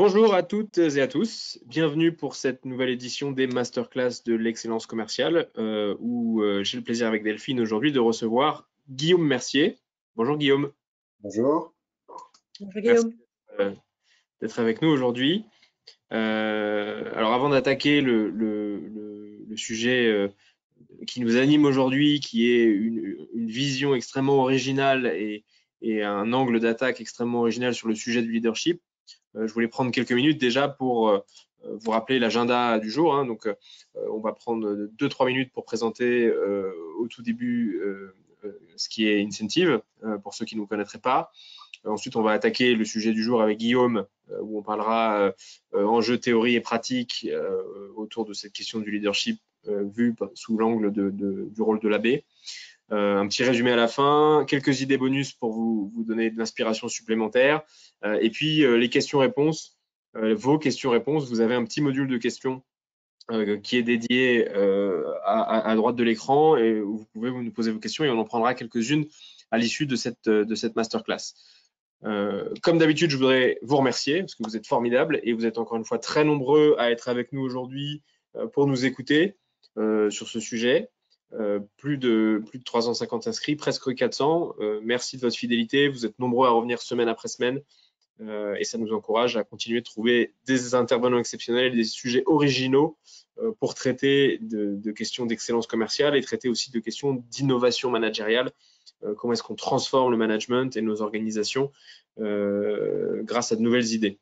Bonjour à toutes et à tous, bienvenue pour cette nouvelle édition des Masterclass de l'excellence commerciale où j'ai le plaisir avec Delphine aujourd'hui de recevoir Guillaume Mercier. Bonjour Guillaume. Bonjour. Bonjour Merci Guillaume. d'être avec nous aujourd'hui. Alors avant d'attaquer le sujet qui nous anime aujourd'hui, qui est une vision extrêmement originale et un angle d'attaque extrêmement original sur le sujet du leadership, je voulais prendre quelques minutes déjà pour vous rappeler l'agenda du jour. Donc, on va prendre 2-3 minutes pour présenter au tout début ce qui est Incentive, pour ceux qui ne nous connaîtraient pas. Ensuite, on va attaquer le sujet du jour avec Guillaume, où on parlera enjeux, théorie et pratique autour de cette question du leadership vu sous l'angle du rôle de l'AB. Un petit résumé à la fin, quelques idées bonus pour vous donner de l'inspiration supplémentaire. Et puis, les questions-réponses, vos questions-réponses, vous avez un petit module de questions qui est dédié à droite de l'écran et où vous pouvez nous poser vos questions et on en prendra quelques-unes à l'issue de cette masterclass. Comme d'habitude, je voudrais vous remercier parce que vous êtes formidables et vous êtes encore une fois très nombreux à être avec nous aujourd'hui pour nous écouter sur ce sujet. Plus de 350 inscrits, presque 400. Merci de votre fidélité. Vous êtes nombreux à revenir semaine après semaine et ça nous encourage à continuer de trouver des intervenants exceptionnels et des sujets originaux pour traiter de questions d'excellence commerciale et traiter aussi de questions d'innovation managériale. Comment est-ce qu'on transforme le management et nos organisations grâce à de nouvelles idées.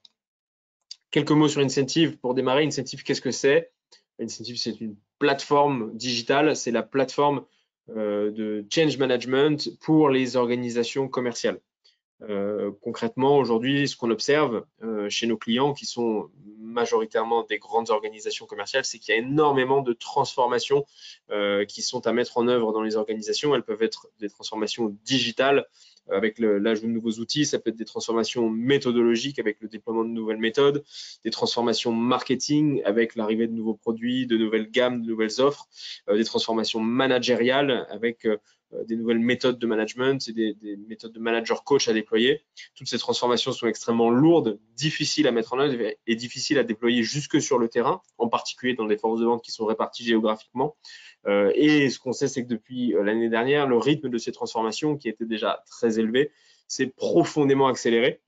Quelques mots sur Incentive pour démarrer. Incentive, qu'est-ce que c'est? Incentive, c'est une plateforme digitale, c'est la plateforme de change management pour les organisations commerciales. Concrètement, aujourd'hui, ce qu'on observe chez nos clients, qui sont majoritairement des grandes organisations commerciales, c'est qu'il y a énormément de transformations qui sont à mettre en œuvre dans les organisations. Elles peuvent être des transformations digitales avec l'ajout de nouveaux outils, ça peut être des transformations méthodologiques avec le déploiement de nouvelles méthodes, des transformations marketing avec l'arrivée de nouveaux produits, de nouvelles gammes, de nouvelles offres, des transformations managériales avec des nouvelles méthodes de management et des méthodes de manager coach à déployer. Toutes ces transformations sont extrêmement lourdes, difficiles à mettre en œuvre et difficiles à déployer jusque sur le terrain, en particulier dans les forces de vente qui sont réparties géographiquement. Et ce qu'on sait, c'est que depuis l'année dernière, le rythme de ces transformations, qui était déjà très élevé, s'est profondément accéléré.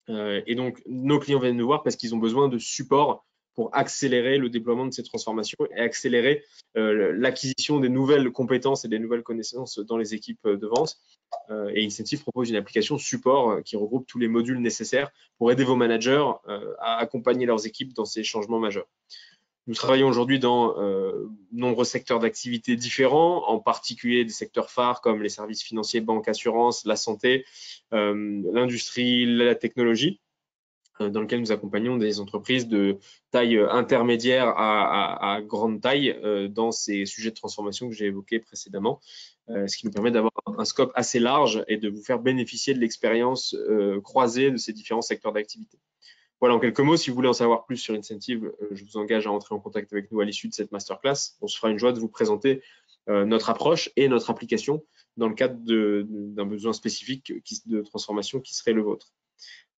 Et donc, nos clients viennent nous voir parce qu'ils ont besoin de support pour accélérer le déploiement de ces transformations et accélérer l'acquisition des nouvelles compétences et des nouvelles connaissances dans les équipes de vente. Et Incentive propose une application support qui regroupe tous les modules nécessaires pour aider vos managers à accompagner leurs équipes dans ces changements majeurs. Nous travaillons aujourd'hui dans nombreux secteurs d'activité différents, en particulier des secteurs phares comme les services financiers, banques, assurances, la santé, l'industrie, la technologie, dans lequel nous accompagnons des entreprises de taille intermédiaire à grande taille dans ces sujets de transformation que j'ai évoqués précédemment, ce qui nous permet d'avoir un scope assez large et de vous faire bénéficier de l'expérience croisée de ces différents secteurs d'activité. Voilà, en quelques mots, si vous voulez en savoir plus sur Incentive, je vous engage à entrer en contact avec nous à l'issue de cette masterclass. On se fera une joie de vous présenter notre approche et notre application dans le cadre d'un besoin spécifique de transformation qui serait le vôtre.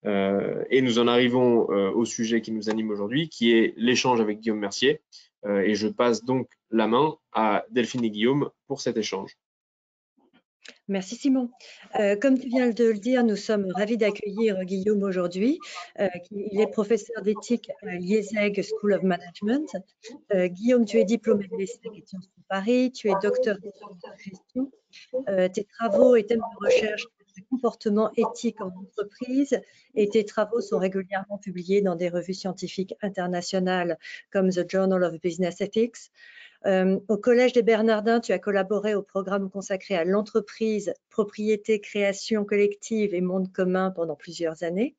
Et nous en arrivons au sujet qui nous anime aujourd'hui, qui est l'échange avec Guillaume Mercier. Et je passe donc la main à Delphine et Guillaume pour cet échange. Merci Simon. Comme tu viens de le dire, nous sommes ravis d'accueillir Guillaume aujourd'hui. Il est professeur d'éthique à l'IESEG School of Management. Guillaume, tu es diplômé de l'ESSEC et Sciences Po Paris, tu es docteur d'études de gestion. Tes travaux et thèmes de recherche sur le comportement éthique en entreprise et tes travaux sont régulièrement publiés dans des revues scientifiques internationales comme The Journal of Business Ethics. Au Collège des Bernardins, tu as collaboré au programme consacré à l'entreprise, propriété, création collective et monde commun pendant plusieurs années.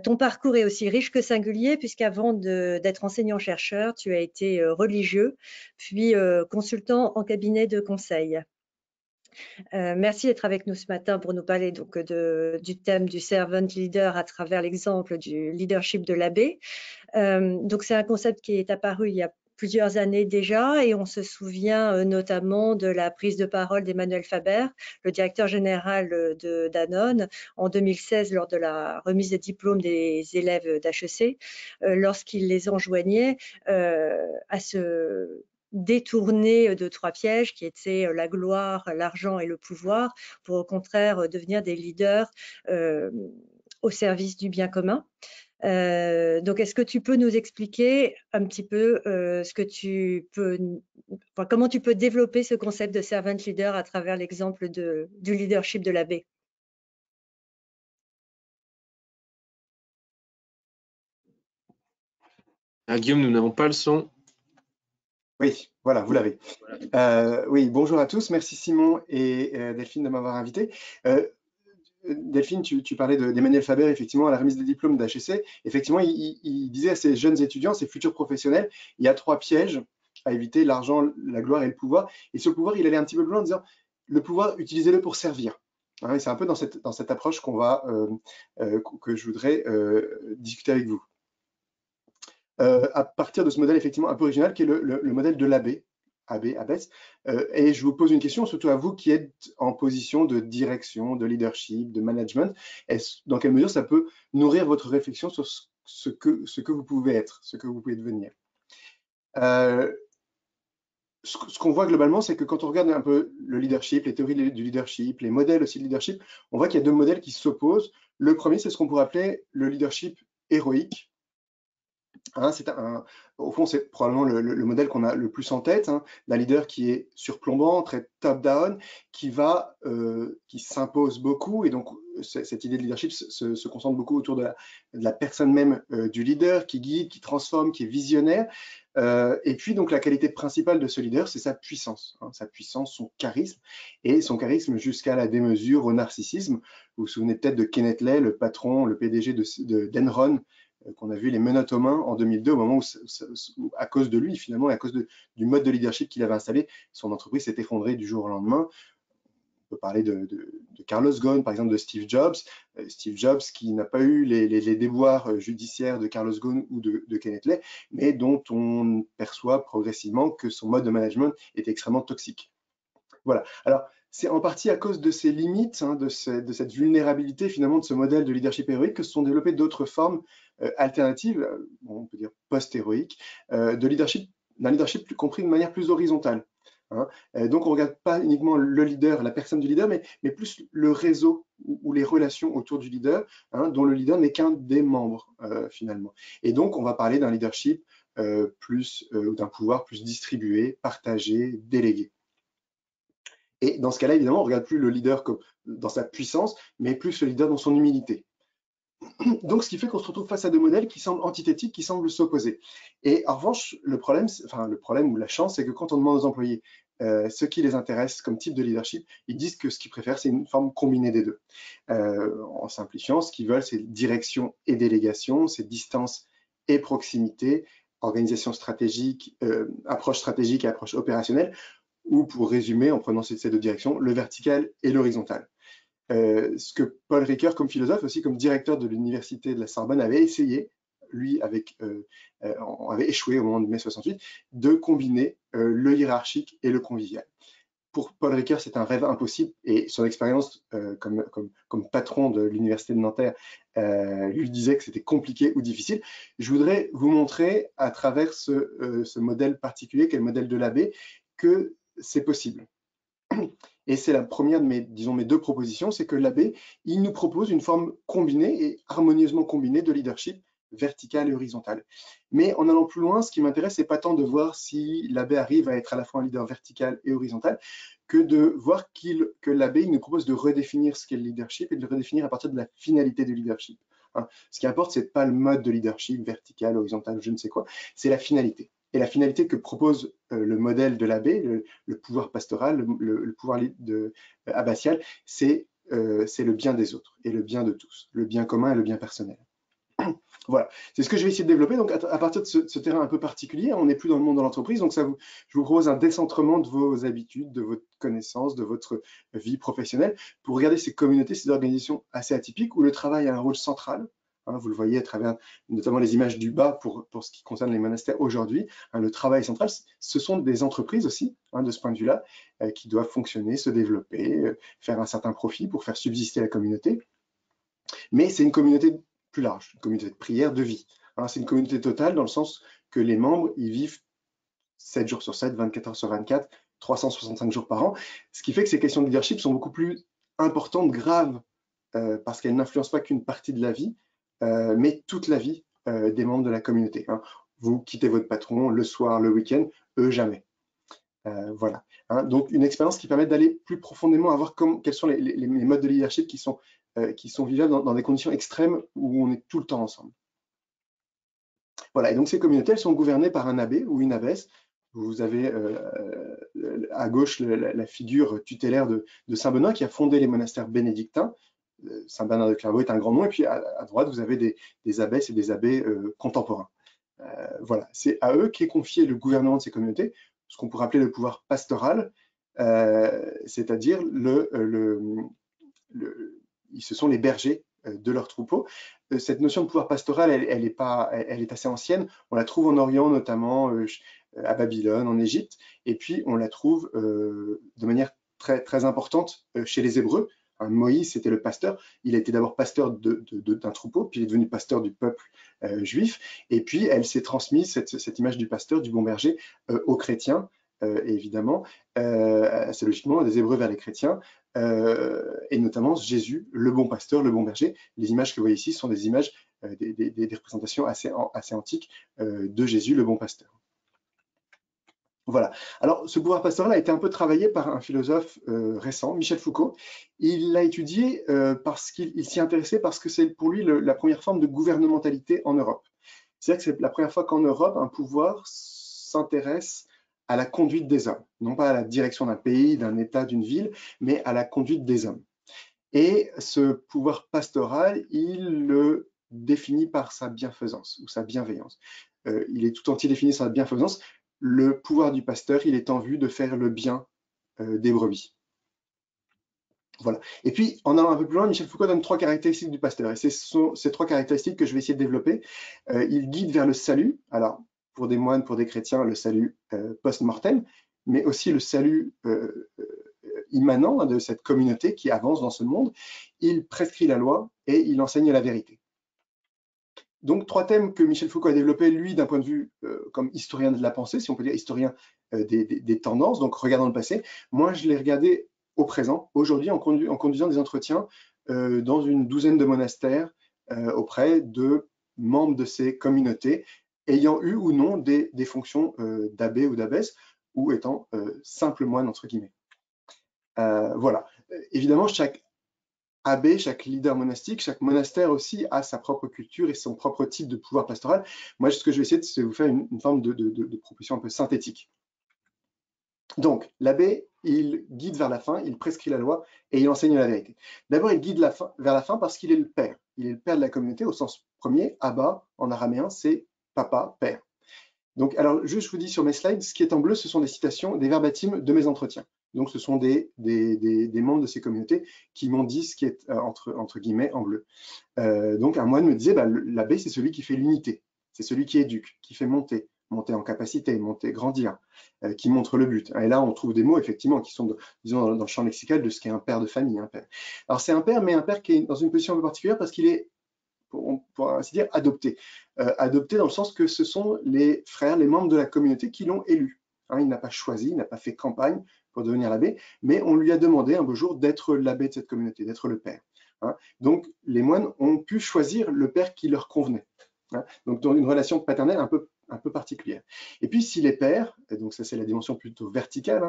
Ton parcours est aussi riche que singulier puisqu'avant d'être enseignant-chercheur, tu as été religieux, puis consultant en cabinet de conseil. Merci d'être avec nous ce matin pour nous parler donc du thème du servant leader à travers l'exemple du leadership de l'AB. Donc c'est un concept qui est apparu il y a plusieurs années déjà, et on se souvient notamment de la prise de parole d'Emmanuel Faber, le directeur général de Danone, en 2016 lors de la remise des diplômes des élèves d'HEC, lorsqu'il les enjoignait à se détourner de 3 pièges qui étaient la gloire, l'argent et le pouvoir, pour au contraire devenir des leaders au service du bien commun. Donc, est-ce que tu peux nous expliquer un petit peu comment tu peux développer ce concept de servant leader à travers l'exemple du leadership de l'abbé? Ah, Guillaume, nous n'avons pas le son. Oui, voilà, vous l'avez. Oui, bonjour à tous. Merci Simon et Delphine de m'avoir invité. Delphine, tu parlais d'Emmanuel Faber, effectivement, à la remise des diplômes d'HEC. Effectivement, il disait à ses jeunes étudiants, ses futurs professionnels, il y a 3 pièges à éviter: l'argent, la gloire et le pouvoir. Et ce pouvoir, il allait un petit peu plus loin en disant, le pouvoir, utilisez-le pour servir. Hein, et c'est un peu dans cette approche que je voudrais discuter avec vous. À partir de ce modèle effectivement un peu original qui est le modèle de l'abbé, abbesse. Et je vous pose une question, surtout à vous qui êtes en position de direction, de leadership, de management. Dans quelle mesure ça peut nourrir votre réflexion sur ce que vous pouvez être, ce que vous pouvez devenir? Ce qu'on voit globalement, c'est que quand on regarde un peu le leadership, les théories du leadership, les modèles aussi de leadership, on voit qu'il y a 2 modèles qui s'opposent. Le premier, c'est ce qu'on pourrait appeler le leadership héroïque. Hein, au fond, c'est probablement le modèle qu'on a le plus en tête, hein, d'un leader qui est surplombant, très top-down, qui s'impose beaucoup. Et donc, cette idée de leadership se concentre beaucoup autour de la personne même du leader, qui guide, qui transforme, qui est visionnaire. Et puis, donc, la qualité principale de ce leader, c'est sa puissance, hein, son charisme, et son charisme jusqu'à la démesure, au narcissisme. Vous vous souvenez peut-être de Kenneth Lay, le patron, le PDG d'Enron, qu'on a vu les menottes aux mains en 2002, au moment où à cause de lui, finalement, et à cause du mode de leadership qu'il avait installé, son entreprise s'est effondrée du jour au lendemain. On peut parler de Carlos Ghosn, par exemple, de Steve Jobs. Steve Jobs qui n'a pas eu les déboires judiciaires de Carlos Ghosn ou de Kenneth Lay, mais dont on perçoit progressivement que son mode de management est extrêmement toxique. Voilà. Alors, c'est en partie à cause de ces limites, hein, de cette vulnérabilité finalement de ce modèle de leadership héroïque que se sont développées d'autres formes alternatives, on peut dire post-héroïques, d'un leadership compris de manière plus horizontale. Hein. Donc, on ne regarde pas uniquement le leader, la personne du leader, mais plus le réseau ou les relations autour du leader, hein, dont le leader n'est qu'un des membres finalement. Et donc, on va parler d'un leadership d'un pouvoir plus distribué, partagé, délégué. Et dans ce cas-là, évidemment, on ne regarde plus le leader comme dans sa puissance, mais plus le leader dans son humilité. Donc, ce qui fait qu'on se retrouve face à 2 modèles qui semblent antithétiques, qui semblent s'opposer. Et en revanche, le problème ou la chance, c'est que quand on demande aux employés ce qui les intéresse comme type de leadership, ils disent que ce qu'ils préfèrent, c'est une forme combinée des 2. En simplifiant, ce qu'ils veulent, c'est direction et délégation, c'est distance et proximité, organisation stratégique, approche stratégique et approche opérationnelle, ou pour résumer, en prenant ces 2 directions, le vertical et l'horizontal. Ce que Paul Ricoeur, comme philosophe, aussi comme directeur de l'université de la Sorbonne, avait essayé, lui avait échoué au moment de mai 68, de combiner le hiérarchique et le convivial. Pour Paul Ricoeur, c'est un rêve impossible, et son expérience comme patron de l'université de Nanterre lui disait que c'était compliqué ou difficile. Je voudrais vous montrer, à travers ce modèle particulier, qu'est le modèle de l'abbé, que c'est possible. Et c'est la première de mes 2 propositions, c'est que l'abbé, il nous propose une forme combinée et harmonieusement combinée de leadership vertical et horizontal. Mais en allant plus loin, ce qui m'intéresse, c'est pas tant de voir si l'abbé arrive à être à la fois un leader vertical et horizontal, que de voir que l'abbé, il nous propose de redéfinir ce qu'est le leadership et de le redéfinir à partir de la finalité du leadership. Hein. Ce qui importe, c'est pas le mode de leadership vertical, horizontal, je ne sais quoi, c'est la finalité. Et la finalité que propose le modèle de l'abbé, le pouvoir pastoral, le pouvoir abbatial, c'est le bien des autres et le bien de tous, le bien commun et le bien personnel. Voilà, c'est ce que je vais essayer de développer. Donc, à partir de ce terrain un peu particulier, on n'est plus dans le monde de l'entreprise. Donc, je vous propose un décentrement de vos habitudes, de votre connaissance, de votre vie professionnelle, pour regarder ces communautés, ces organisations assez atypiques où le travail a un rôle central, Hein, vous le voyez à travers notamment les images du bas pour ce qui concerne les monastères aujourd'hui. Hein, le travail central, ce sont des entreprises aussi, hein, de ce point de vue-là, qui doivent fonctionner, se développer, faire un certain profit pour faire subsister la communauté. Mais c'est une communauté plus large, une communauté de prière, de vie. Hein, c'est une communauté totale dans le sens que les membres y vivent 7 jours sur 7, 24 heures sur 24, 365 jours par an, ce qui fait que ces questions de leadership sont beaucoup plus importantes, graves, parce qu'elles n'influencent pas qu'une partie de la vie, mais toute la vie des membres de la communauté. Hein. Vous quittez votre patron le soir, le week-end, eux jamais. Voilà. Hein. Donc une expérience qui permet d'aller plus profondément à voir quels sont les modes de leadership qui sont vivables dans des conditions extrêmes où on est tout le temps ensemble. Voilà, et donc ces communautés, elles sont gouvernées par un abbé ou une abbesse. Vous avez à gauche la figure tutélaire de Saint Benoît qui a fondé les monastères bénédictins. Saint Bernard de Clairvaux est un grand nom, et puis à droite, vous avez des abbesses et des abbés contemporains. Voilà, c'est à eux qu'est confié le gouvernement de ces communautés, ce qu'on pourrait appeler le pouvoir pastoral, c'est-à-dire ce sont les bergers de leurs troupeaux. Cette notion de pouvoir pastoral, elle est assez ancienne. On la trouve en Orient, notamment à Babylone, en Égypte, et puis on la trouve de manière très, très importante chez les Hébreux. Moïse, c'était le pasteur. Il a été d'abord pasteur d'un troupeau, puis il est devenu pasteur du peuple juif. Et puis, elle s'est transmise, cette image du pasteur, du bon berger, aux chrétiens, évidemment, assez logiquement, des Hébreux vers les chrétiens, et notamment Jésus, le bon pasteur, le bon berger. Les images que vous voyez ici sont des images, des représentations assez antiques de Jésus, le bon pasteur. Voilà. Alors, ce pouvoir pastoral a été un peu travaillé par un philosophe récent, Michel Foucault. Il l'a étudié parce qu'il s'y intéressait, parce que c'est pour lui la première forme de gouvernementalité en Europe. C'est-à-dire que c'est la première fois qu'en Europe, un pouvoir s'intéresse à la conduite des hommes, non pas à la direction d'un pays, d'un État, d'une ville, mais à la conduite des hommes. Et ce pouvoir pastoral, il le définit par sa bienfaisance ou sa bienveillance. Il est tout entier défini par sa bienfaisance. Le pouvoir du pasteur, il est en vue de faire le bien des brebis. Voilà. Et puis, en allant un peu plus loin, Michel Foucault donne 3 caractéristiques du pasteur. Et ce sont ces 3 caractéristiques que je vais essayer de développer. Il guide vers le salut. Alors, pour des moines, pour des chrétiens, le salut post-mortem, mais aussi le salut immanent de cette communauté qui avance dans ce monde. Il prescrit la loi et il enseigne la vérité. Donc, 3 thèmes que Michel Foucault a développés, lui, d'un point de vue comme historien de la pensée, si on peut dire historien des tendances, donc regardant le passé. Moi, je l'ai regardé au présent, aujourd'hui, en conduisant des entretiens dans une douzaine de monastères auprès de membres de ces communautés, ayant eu ou non des fonctions d'abbé ou d'abbesse, ou étant simple moine, entre guillemets. Voilà. Évidemment, chaque abbé, chaque leader monastique, chaque monastère aussi a sa propre culture et son propre type de pouvoir pastoral. Moi, ce que je vais essayer, c'est de vous faire une forme de proposition un peu synthétique. Donc, l'abbé, il guide vers la fin, il prescrit la loi et il enseigne la vérité. D'abord, il guide vers la fin parce qu'il est le père. Il est le père de la communauté au sens premier. Abba, en araméen, c'est papa, père. Donc, alors, juste, je vous dis sur mes slides, ce qui est en bleu, ce sont des citations, des verbatims de mes entretiens. Donc, ce sont des membres de ces communautés qui m'ont dit ce qui est entre guillemets en bleu. Donc, un moine me disait, l'abbé, c'est celui qui fait l'unité, c'est celui qui éduque, qui fait monter en capacité, grandir, qui montre le but. Et là, on trouve des mots, effectivement, qui sont, disons, dans le champ lexical de ce qu'est un père de famille. Un père. Alors, c'est un père, mais un père qui est dans une position un peu particulière parce qu'il est, pour ainsi dire, adopté. Adopté dans le sens que ce sont les frères, les membres de la communauté qui l'ont élu. Hein, il n'a pas choisi, il n'a pas fait campagne pour devenir l'abbé, mais on lui a demandé un beau jour d'être l'abbé de cette communauté, d'être le père. Hein. Donc, les moines ont pu choisir le père qui leur convenait. Hein. Donc, dans une relation paternelle un peu particulière. Et puis, s'il est père, et donc ça c'est la dimension plutôt verticale,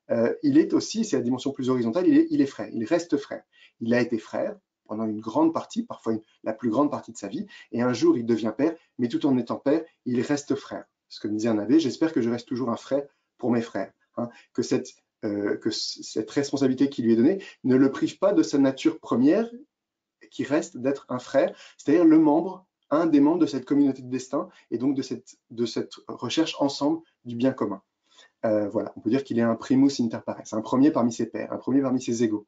hein, il est aussi, c'est la dimension plus horizontale, il est frère, il reste frère. Il a été frère pendant une grande partie, parfois la plus grande partie de sa vie, et un jour il devient père, mais tout en étant père, il reste frère. Ce que me disait un abbé, j'espère que je reste toujours un frère pour mes frères, hein, que cette responsabilité qui lui est donnée ne le prive pas de sa nature première, qui reste d'être un frère, c'est-à-dire un des membres de cette communauté de destin, et donc de cette recherche ensemble du bien commun. Voilà, on peut dire qu'il est un primus inter pares, un premier parmi ses pairs, un premier parmi ses égaux.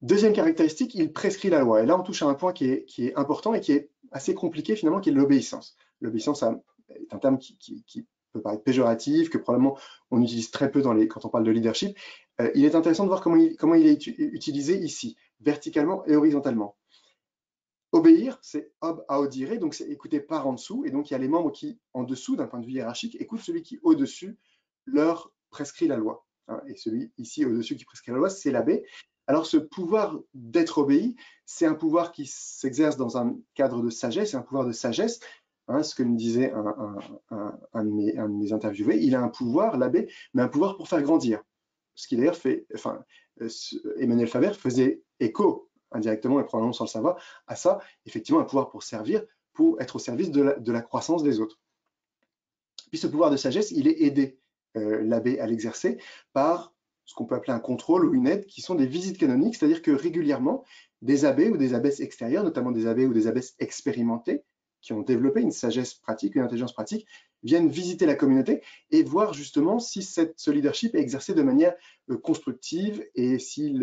Deuxième caractéristique, il prescrit la loi. Et là, on touche à un point qui est important et qui est assez compliqué finalement, qui est l'obéissance. L'obéissance est un terme qui peut paraître péjoratif, que probablement on utilise très peu quand on parle de leadership. Il est intéressant de voir comment il est utilisé ici, verticalement et horizontalement. Obéir, c'est ob audire, donc c'est écouter par en dessous, et donc il y a les membres qui, en dessous, d'un point de vue hiérarchique, écoutent celui qui, au-dessus, leur prescrit la loi. Et celui ici, au-dessus, qui prescrit la loi, c'est l'abbé. Alors ce pouvoir d'être obéi, c'est un pouvoir qui s'exerce dans un cadre de sagesse, c'est un pouvoir de sagesse, ce que me disait un de mes interviewés, il a un pouvoir, l'abbé, mais un pouvoir pour faire grandir. Ce qui d'ailleurs fait, Emmanuel Faber faisait écho indirectement et probablement sans le savoir, à ça, effectivement, un pouvoir pour servir, pour être au service de la croissance des autres. Puis ce pouvoir de sagesse, il est aidé, l'abbé, à l'exercer par ce qu'on peut appeler un contrôle ou une aide, qui sont des visites canoniques, c'est-à-dire que régulièrement, des abbés ou des abbesses extérieures, notamment des abbés ou des abbesses expérimentés, qui ont développé une sagesse pratique, une intelligence pratique, viennent visiter la communauté et voir justement si ce leadership est exercé de manière constructive et si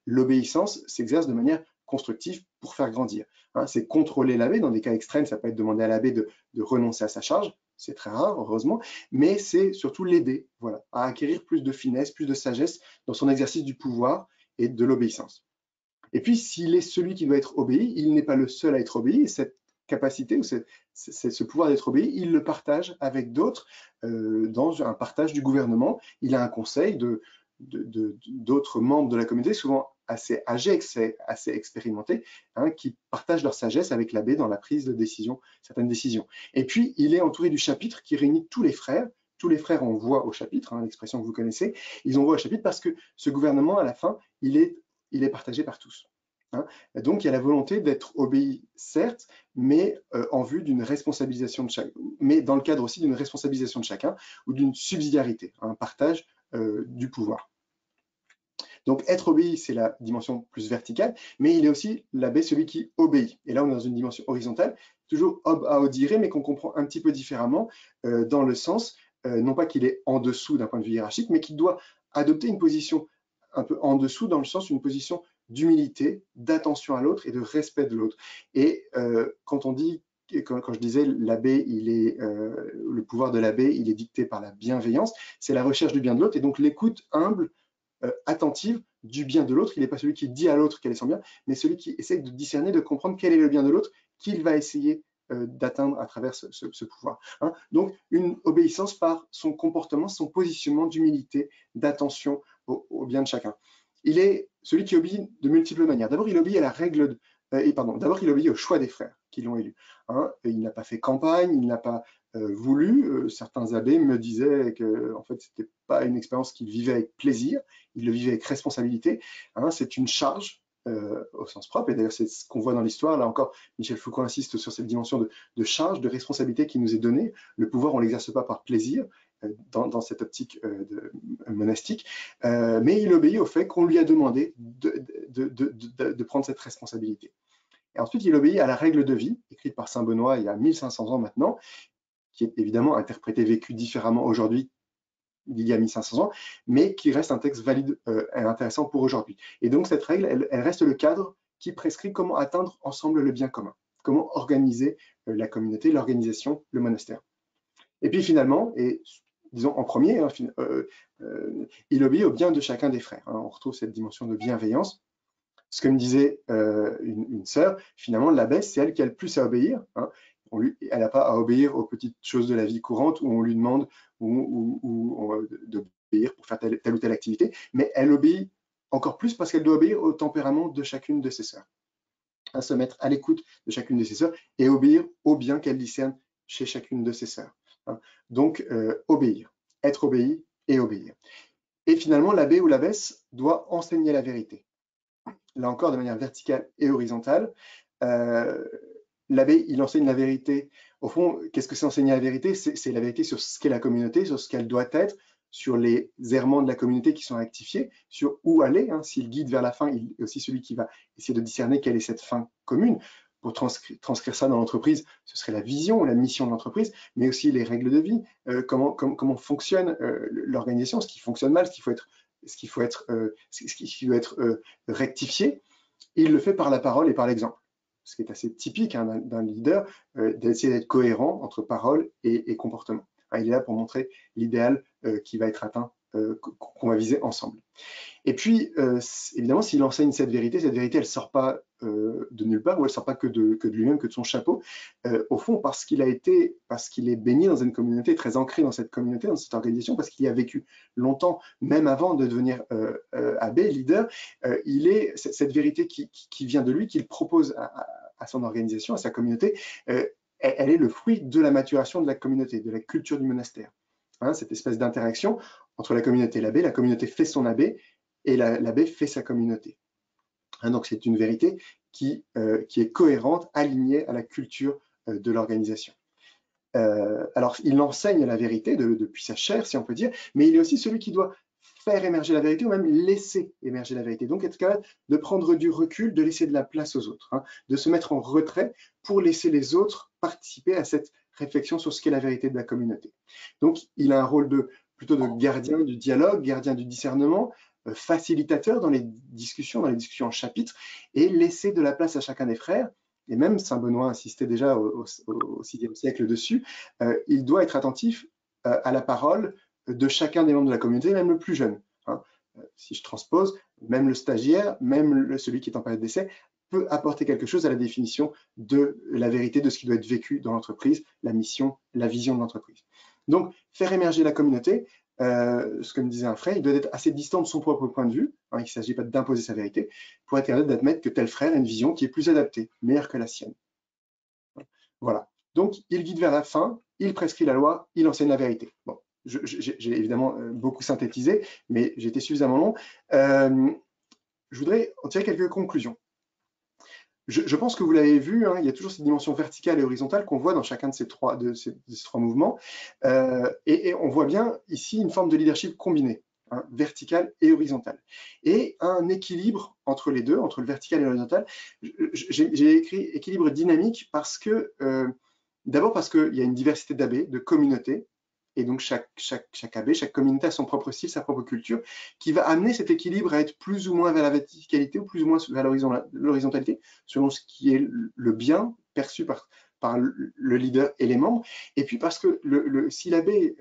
l'obéissance s'exerce de manière constructive pour faire grandir. C'est contrôler l'abbé. Dans des cas extrêmes, ça peut être demander à l'abbé de renoncer à sa charge. C'est très rare, heureusement, mais c'est surtout l'aider, voilà, à acquérir plus de finesse, plus de sagesse dans son exercice du pouvoir et de l'obéissance. Et puis, s'il est celui qui doit être obéi, il n'est pas le seul à être obéi, et cette capacité ou ce pouvoir d'être obéi, il le partage avec d'autres dans un partage du gouvernement. Il a un conseil d'autres membres de la communauté, souvent assez âgés, assez expérimentés, qui partagent leur sagesse avec l'abbé dans la prise de décision, certaines décisions. Et puis, il est entouré du chapitre qui réunit tous les frères. Tous les frères ont voix au chapitre, l'expression que vous connaissez. Ils ont voix au chapitre parce que ce gouvernement, à la fin, il est partagé par tous. Donc, il y a la volonté d'être obéi, certes, mais en vue d'une responsabilisation de chacun, mais dans le cadre aussi d'une responsabilisation de chacun ou d'une subsidiarité, un partage du pouvoir. Donc, être obéi, c'est la dimension plus verticale, mais il est aussi l'abbé, celui qui obéit. Et là, on est dans une dimension horizontale, toujours ob audire, mais qu'on comprend un petit peu différemment dans le sens, non pas qu'il est en dessous d'un point de vue hiérarchique, mais qu'il doit adopter une position un peu en dessous, dans le sens d'une position d'humilité, d'attention à l'autre et de respect de l'autre. Et quand on dit, quand je disais l'abbé, le pouvoir de l'abbé, il est dicté par la bienveillance, c'est la recherche du bien de l'autre et donc l'écoute humble, attentive du bien de l'autre. Il n'est pas celui qui dit à l'autre quel est son bien, mais celui qui essaie de discerner, de comprendre quel est le bien de l'autre qu'il va essayer d'atteindre à travers ce pouvoir. Donc, une obéissance par son comportement, son positionnement d'humilité, d'attention au bien de chacun. Il est celui qui obéit de multiples manières. D'abord, il obéit à la règle, d'abord, il obéit au choix des frères qui l'ont élu. Il n'a pas fait campagne, il n'a pas voulu. Certains abbés me disaient que en fait, c'était pas une expérience qu'il vivait avec plaisir, il le vivait avec responsabilité. C'est une charge au sens propre, et d'ailleurs c'est ce qu'on voit dans l'histoire. Là encore, Michel Foucault insiste sur cette dimension de charge, de responsabilité qui nous est donnée. Le pouvoir, on ne l'exerce pas par plaisir dans cette optique monastique, mais il obéit au fait qu'on lui a demandé de prendre cette responsabilité. Et ensuite, il obéit à la règle de vie, écrite par Saint Benoît il y a 1500 ans maintenant, qui est évidemment interprétée, vécue différemment aujourd'hui d'il y a 1500 ans, mais qui reste un texte valide et intéressant pour aujourd'hui. Et donc cette règle, elle reste le cadre qui prescrit comment atteindre ensemble le bien commun, comment organiser la communauté, l'organisation, le monastère. Et puis finalement, et disons en premier, il obéit au bien de chacun des frères. On retrouve cette dimension de bienveillance. Ce que me disait une sœur, finalement, l'abbesse, c'est elle qui a le plus à obéir. Elle n'a pas à obéir aux petites choses de la vie courante où on lui demande d'obéir pour faire telle ou telle activité, mais elle obéit encore plus parce qu'elle doit obéir au tempérament de chacune de ses sœurs. Se mettre à l'écoute de chacune de ses sœurs et obéir au bien qu'elle discerne chez chacune de ses sœurs. Donc, obéir, être obéi et obéir. Et finalement, l'abbé ou l'abbesse doit enseigner la vérité. Là encore, de manière verticale et horizontale. L'abbé, il enseigne la vérité. Au fond, qu'est-ce que c'est enseigner la vérité? C'est la vérité sur ce qu'est la communauté, sur ce qu'elle doit être, sur les errements de la communauté qui sont rectifiés, sur où aller. S'il guide vers la fin, il est aussi celui qui va essayer de discerner quelle est cette fin commune. Pour transcrire ça dans l'entreprise, ce serait la vision, la mission de l'entreprise, mais aussi les règles de vie, comment fonctionne l'organisation, ce qui fonctionne mal, ce qui doit être rectifié. il le fait par la parole et par l'exemple, ce qui est assez typique hein, d'un leader, d'essayer d'être cohérent entre parole et comportement. Hein, il est là pour montrer l'idéal qui va être atteint, qu'on va viser ensemble. Et puis, évidemment, s'il enseigne cette vérité, elle ne sort pas de nulle part, ou elle ne sort pas que de lui-même, que de son chapeau, au fond, parce qu'il est baigné dans une communauté, très ancré dans cette communauté, dans cette organisation, parce qu'il y a vécu longtemps, même avant de devenir abbé, leader, cette vérité qui vient de lui, qu'il propose à son organisation, à sa communauté, elle est le fruit de la maturation de la communauté, de la culture du monastère. Hein, cette espèce d'interaction entre la communauté et la communauté fait son abbé, et l'abbé fait sa communauté. Hein, donc c'est une vérité qui est cohérente, alignée à la culture de l'organisation. Alors il enseigne la vérité depuis sa chair, si on peut dire, mais il est aussi celui qui doit faire émerger la vérité ou même laisser émerger la vérité. Donc être capable de prendre du recul, de laisser de la place aux autres, hein, de se mettre en retrait pour laisser les autres participer à cette réflexion sur ce qu'est la vérité de la communauté. Donc il a un rôle plutôt de gardien du dialogue, gardien du discernement, facilitateur dans les discussions en chapitre, et laisser de la place à chacun des frères. Et même Saint Benoît insistait déjà au VIe siècle dessus, il doit être attentif à la parole de chacun des membres de la communauté, même le plus jeune. Hein. Si je transpose, même le stagiaire, même celui qui est en période d'essai, peut apporter quelque chose à la définition de la vérité de ce qui doit être vécu dans l'entreprise, la mission, la vision de l'entreprise. Donc, faire émerger la communauté, ce que me disait un frère, il doit être assez distant de son propre point de vue, hein, il ne s'agit pas d'imposer sa vérité, pour être capable d'admettre que tel frère a une vision qui est plus adaptée, meilleure que la sienne. Voilà. Donc, il guide vers la fin, il prescrit la loi, il enseigne la vérité. Bon, j'ai évidemment beaucoup synthétisé, mais j'ai été suffisamment long. Je voudrais en tirer quelques conclusions. Je pense que vous l'avez vu, hein, il y a toujours cette dimension verticale et horizontale qu'on voit dans chacun de ces trois mouvements. Et on voit bien ici une forme de leadership combiné, hein, vertical et horizontal. Et un équilibre entre les deux, entre le vertical et l'horizontal. J'ai écrit équilibre dynamique parce que, d'abord parce qu'il y a une diversité d'abbés, de communautés, et donc chaque abbé, chaque communauté a son propre style, sa propre culture, qui va amener cet équilibre à être plus ou moins vers la verticalité ou plus ou moins vers l'horizontalité, selon ce qui est le bien perçu par le leader et les membres. Et puis parce que si l'abbé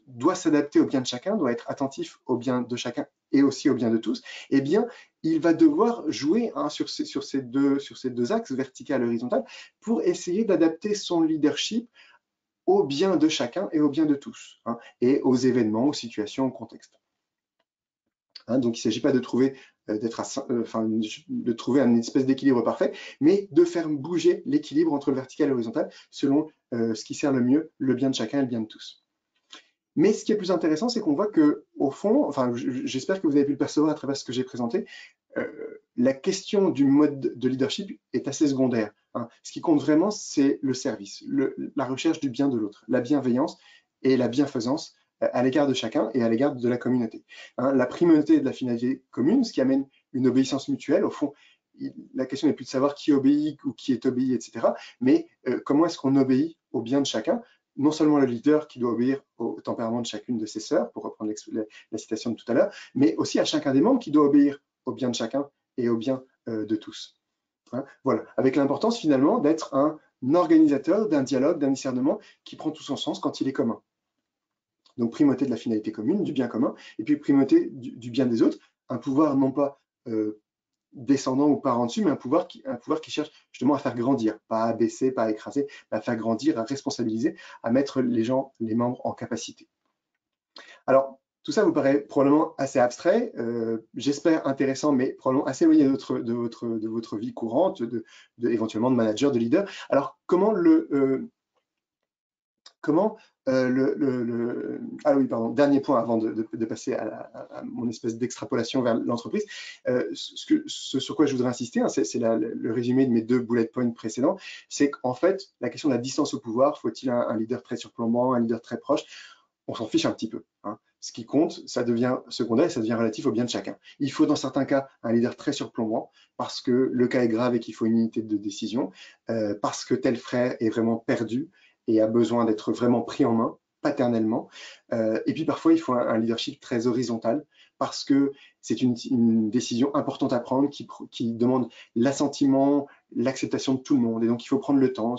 doit s'adapter au bien de chacun, doit être attentif au bien de chacun et aussi au bien de tous, eh bien, il va devoir jouer hein, sur ces deux axes, vertical et horizontal, pour essayer d'adapter son leadership au bien de chacun et au bien de tous, hein, et aux événements, aux situations, au contexte. Hein, donc, il ne s'agit pas de trouver, de trouver une espèce d'équilibre parfait, mais de faire bouger l'équilibre entre le vertical et l'horizontal selon ce qui sert le mieux, le bien de chacun et le bien de tous. Mais ce qui est plus intéressant, c'est qu'on voit que, au fond, enfin, j'espère que vous avez pu le percevoir à travers ce que j'ai présenté, la question du mode de leadership est assez secondaire. Hein. Ce qui compte vraiment, c'est le service, la recherche du bien de l'autre, la bienveillance et la bienfaisance à l'égard de chacun et à l'égard de la communauté. Hein. La primauté de la finalité commune, ce qui amène une obéissance mutuelle, au fond, la question n'est plus de savoir qui obéit ou qui est obéi, etc., mais comment est-ce qu'on obéit au bien de chacun, non seulement le leader qui doit obéir au tempérament de chacune de ses sœurs, pour reprendre la citation de tout à l'heure, mais aussi à chacun des membres qui doit obéir au bien de chacun et au bien de tous. Hein, voilà, avec l'importance finalement d'être un organisateur d'un dialogue, d'un discernement qui prend tout son sens quand il est commun. Donc primauté de la finalité commune, du bien commun, et puis primauté du bien des autres, un pouvoir non pas descendant ou par en dessus, mais un pouvoir qui cherche justement à faire grandir, pas à baisser, pas à écraser, mais à faire grandir, à responsabiliser, à mettre les membres en capacité. Alors, tout ça vous paraît probablement assez abstrait, j'espère intéressant, mais probablement assez éloigné de votre vie courante, éventuellement de manager, de leader. Alors, ah oui, pardon, dernier point avant de passer à mon espèce d'extrapolation vers l'entreprise. Ce sur quoi je voudrais insister, hein, c'est le résumé de mes 2 bullet points précédents, c'est qu'en fait, la question de la distance au pouvoir, faut-il un leader très surplombant, un leader très proche, on s'en fiche un petit peu. Hein. Ce qui compte, ça devient secondaire et ça devient relatif au bien de chacun. Il faut dans certains cas un leader très surplombant parce que le cas est grave et qu'il faut une unité de décision, parce que tel frère est vraiment perdu et a besoin d'être vraiment pris en main paternellement. Et puis parfois, il faut un leadership très horizontal parce que c'est une décision importante à prendre qui demande l'assentiment, l'acceptation de tout le monde. Et donc, il faut prendre le temps.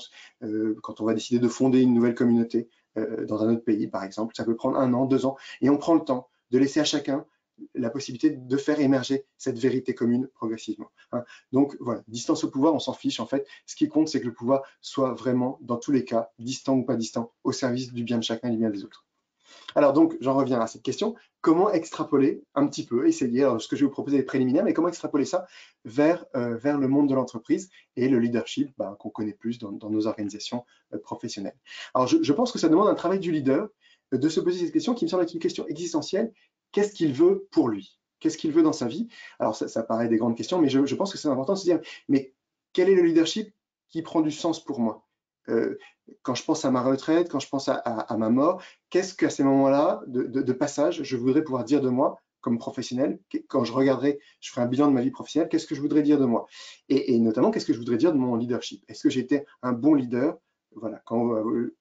Quand on va décider de fonder une nouvelle communauté dans un autre pays, par exemple, ça peut prendre 1 an, 2 ans. Et on prend le temps de laisser à chacun la possibilité de faire émerger cette vérité commune progressivement. Hein. Donc voilà, distance au pouvoir, on s'en fiche en fait. Ce qui compte, c'est que le pouvoir soit vraiment, dans tous les cas, distant ou pas distant, au service du bien de chacun et du bien des autres. Alors donc, j'en reviens à cette question. Comment extrapoler un petit peu, essayer, alors ce que je vais vous proposer est préliminaire, mais comment extrapoler ça vers le monde de l'entreprise et le leadership qu'on connaît plus dans nos organisations professionnelles. Alors je pense que ça demande un travail du leader de se poser cette question qui me semble être une question existentielle. Qu'est-ce qu'il veut pour lui? Qu'est-ce qu'il veut dans sa vie? Alors ça paraît des grandes questions, mais je pense que c'est important de se dire, mais quel est le leadership qui prend du sens pour moi? Quand je pense à ma retraite, quand je pense à ma mort, qu'est-ce qu'à ces moments-là de passage, je voudrais pouvoir dire de moi comme professionnel? Quand je regarderai, je ferai un bilan de ma vie professionnelle, qu'est-ce que je voudrais dire de moi? Et notamment, qu'est-ce que je voudrais dire de mon leadership? Est-ce que j'ai été un bon leader? Voilà,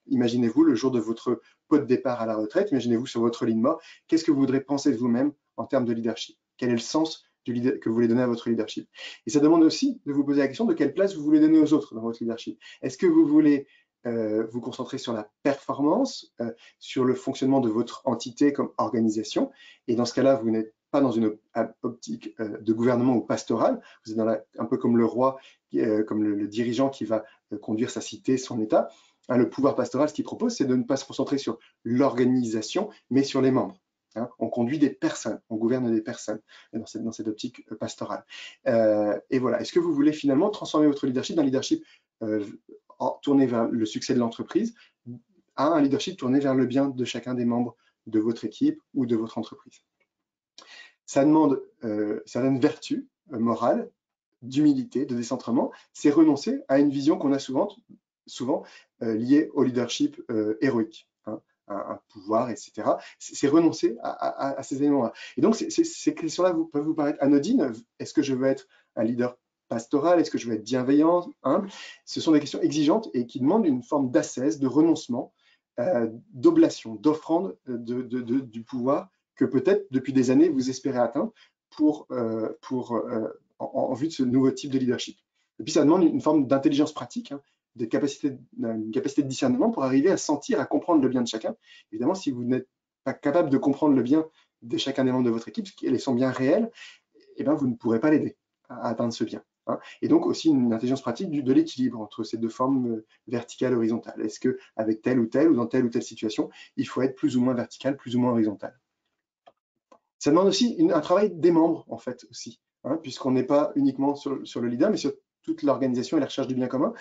imaginez-vous le jour de votre pot de départ à la retraite, imaginez-vous sur votre lit de mort, qu'est-ce que vous voudrez penser de vous-même en termes de leadership? Quel est le sens que vous voulez donner à votre leadership? Et ça demande aussi de vous poser la question de quelle place vous voulez donner aux autres dans votre leadership. Est-ce que vous voulez vous concentrer sur la performance, sur le fonctionnement de votre entité comme organisation? Et dans ce cas-là, vous n'êtes pas dans une optique de gouvernement ou pastorale, vous êtes un peu comme le roi, comme le dirigeant qui va conduire sa cité, son État. Le pouvoir pastoral, ce qu'il propose, c'est de ne pas se concentrer sur l'organisation, mais sur les membres. Hein. On conduit des personnes, on gouverne des personnes dans cette optique pastorale. Et voilà, est-ce que vous voulez finalement transformer votre leadership d'un leadership tourné vers le succès de l'entreprise à un leadership tourné vers le bien de chacun des membres de votre équipe ou de votre entreprise? Ça demande certaines vertus morales, d'humilité, de décentrement. C'est renoncer à une vision qu'on a souvent liée au leadership héroïque, hein, un pouvoir, etc. C'est renoncer à ces éléments-là. Et donc, ces questions-là peuvent vous paraître anodines. Est-ce que je veux être un leader pastoral? Est-ce que je veux être bienveillant, humble? Ce sont des questions exigeantes et qui demandent une forme d'ascèse, de renoncement, d'oblation, d'offrande du pouvoir que peut-être depuis des années vous espérez atteindre en vue de ce nouveau type de leadership. Et puis ça demande une forme d'intelligence pratique, hein, une capacité de discernement pour arriver à sentir, à comprendre le bien de chacun. Évidemment, si vous n'êtes pas capable de comprendre le bien de chacun des membres de votre équipe, et son bien réel, eh bien, vous ne pourrez pas l'aider à atteindre ce bien. Hein. Et donc aussi une intelligence pratique de l'équilibre entre ces deux formes verticales et horizontales. Est-ce qu'avec telle ou dans telle ou telle situation, il faut être plus ou moins vertical, plus ou moins horizontal? Ça demande aussi un travail des membres, en fait, aussi, hein, puisqu'on n'est pas uniquement sur le leader, mais sur toute l'organisation et la recherche du bien commun,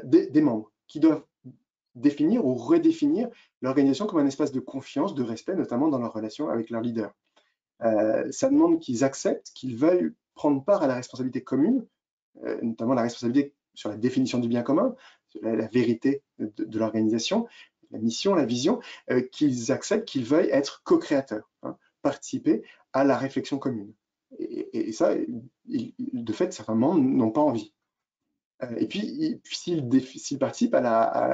des membres qui doivent définir ou redéfinir l'organisation comme un espace de confiance, de respect, notamment dans leur relation avec leur leader. Ça demande qu'ils acceptent, qu'ils veuillent prendre part à la responsabilité commune, notamment la responsabilité sur la définition du bien commun, la vérité de l'organisation, la mission, la vision, qu'ils acceptent, qu'ils veuillent être co-créateurs, hein, participer à la réflexion commune. Et ça, de fait, certains membres n'ont pas envie. Et puis, s'ils participent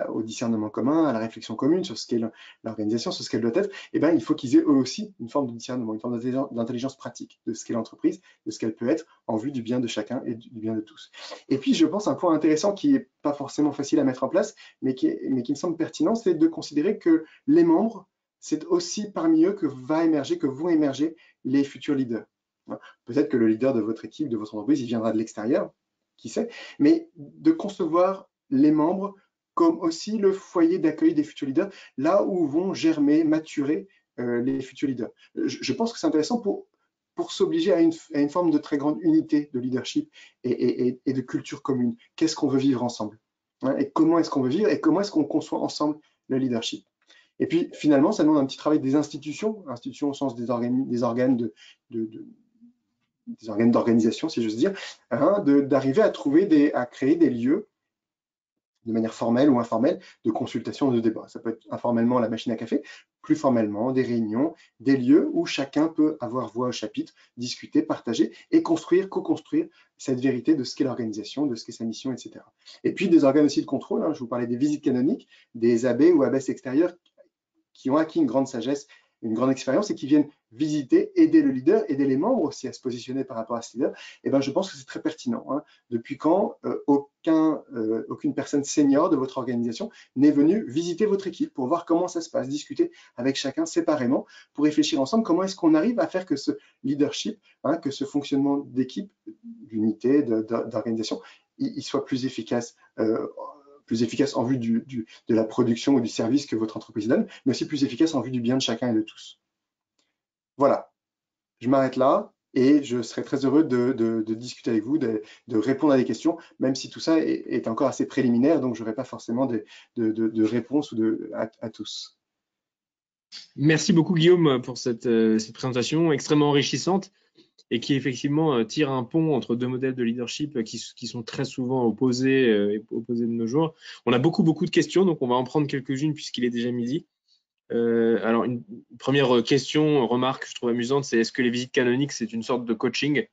au discernement commun, à la réflexion commune sur ce qu'est l'organisation, sur ce qu'elle doit être, eh ben, il faut qu'ils aient eux aussi une forme de discernement, une forme d'intelligence pratique de ce qu'est l'entreprise, de ce qu'elle peut être en vue du bien de chacun et du bien de tous. Et puis, je pense un point intéressant qui n'est pas forcément facile à mettre en place, mais qui me semble pertinent, c'est de considérer que les membres, c'est aussi parmi eux que vont émerger les futurs leaders. Peut-être que le leader de votre équipe, de votre entreprise, il viendra de l'extérieur, qui sait, mais de concevoir les membres comme aussi le foyer d'accueil des futurs leaders, là où vont germer, maturer les futurs leaders. Je pense que c'est intéressant pour s'obliger à une forme de très grande unité de leadership et de culture commune. Qu'est-ce qu'on veut vivre ensemble, hein, et comment est-ce qu'on veut vivre et comment est-ce qu'on conçoit ensemble le leadership. Et puis finalement, ça demande un petit travail des institutions au sens des organes d'organisation, si j'ose dire, hein, d'arriver à créer des lieux de manière formelle ou informelle de consultation, de débat. Ça peut être informellement la machine à café, plus formellement des réunions, des lieux où chacun peut avoir voix au chapitre, discuter, partager et co-construire cette vérité de ce qu'est l'organisation, de ce qu'est sa mission, etc. Et puis des organes aussi de contrôle, hein, je vous parlais des visites canoniques, des abbés ou abbesses extérieures qui ont acquis une grande sagesse, une grande expérience et qui viennent visiter, aider le leader, aider les membres aussi à se positionner par rapport à ce leader, et ben, je pense que c'est très pertinent. Hein. Depuis quand aucune personne senior de votre organisation n'est venue visiter votre équipe pour voir comment ça se passe, discuter avec chacun séparément pour réfléchir ensemble comment est-ce qu'on arrive à faire que ce leadership, hein, que ce fonctionnement d'équipe, d'unité, d'organisation, il soit plus efficace en vue de la production ou du service que votre entreprise donne, mais aussi plus efficace en vue du bien de chacun et de tous. Voilà, je m'arrête là et je serai très heureux de discuter avec vous, de répondre à des questions, même si tout ça est encore assez préliminaire, donc je n'aurai pas forcément de réponses à tous. Merci beaucoup Guillaume pour cette présentation extrêmement enrichissante et qui effectivement tire un pont entre deux modèles de leadership qui sont très souvent opposés de nos jours. On a beaucoup de questions, donc on va en prendre quelques-unes puisqu'il est déjà midi. Alors, une première question, remarque que je trouve amusante, c'est est-ce que les visites canoniques, c'est une sorte de coaching?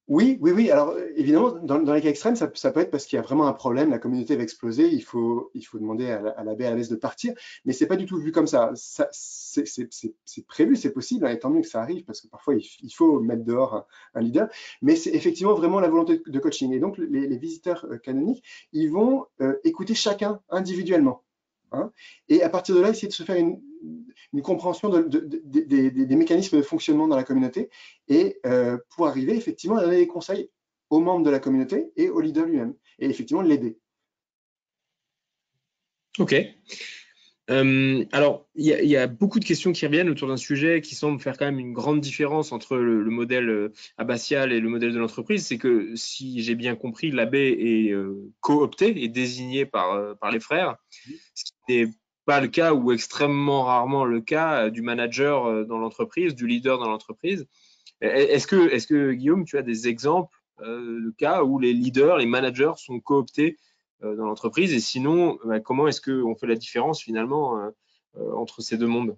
Oui. Alors, évidemment, dans les cas extrêmes, ça peut être parce qu'il y a vraiment un problème, la communauté va exploser, il faut demander à l'abbé, à la messe de partir, mais c'est pas du tout vu comme ça. C'est prévu, c'est possible, hein, et tant mieux que ça arrive, parce que parfois, il faut mettre dehors un leader, mais c'est effectivement vraiment la volonté de coaching. Et donc, les visiteurs canoniques, ils vont écouter chacun individuellement. Hein, et à partir de là, essayer de se faire une compréhension des mécanismes de fonctionnement dans la communauté et pour arriver effectivement à donner des conseils aux membres de la communauté et au leader lui-même et effectivement l'aider. Ok. Alors, il y a beaucoup de questions qui reviennent autour d'un sujet qui semble faire quand même une grande différence entre le modèle abbatial et le modèle de l'entreprise. C'est que, si j'ai bien compris, l'abbé est coopté et désigné par les frères, ce qui n'est pas le cas ou extrêmement rarement le cas du manager dans l'entreprise, du leader dans l'entreprise. Est-ce que, Guillaume, tu as des exemples de cas où les leaders, les managers sont cooptés dans l'entreprise? Et sinon, comment est-ce qu'on fait la différence finalement entre ces deux mondes?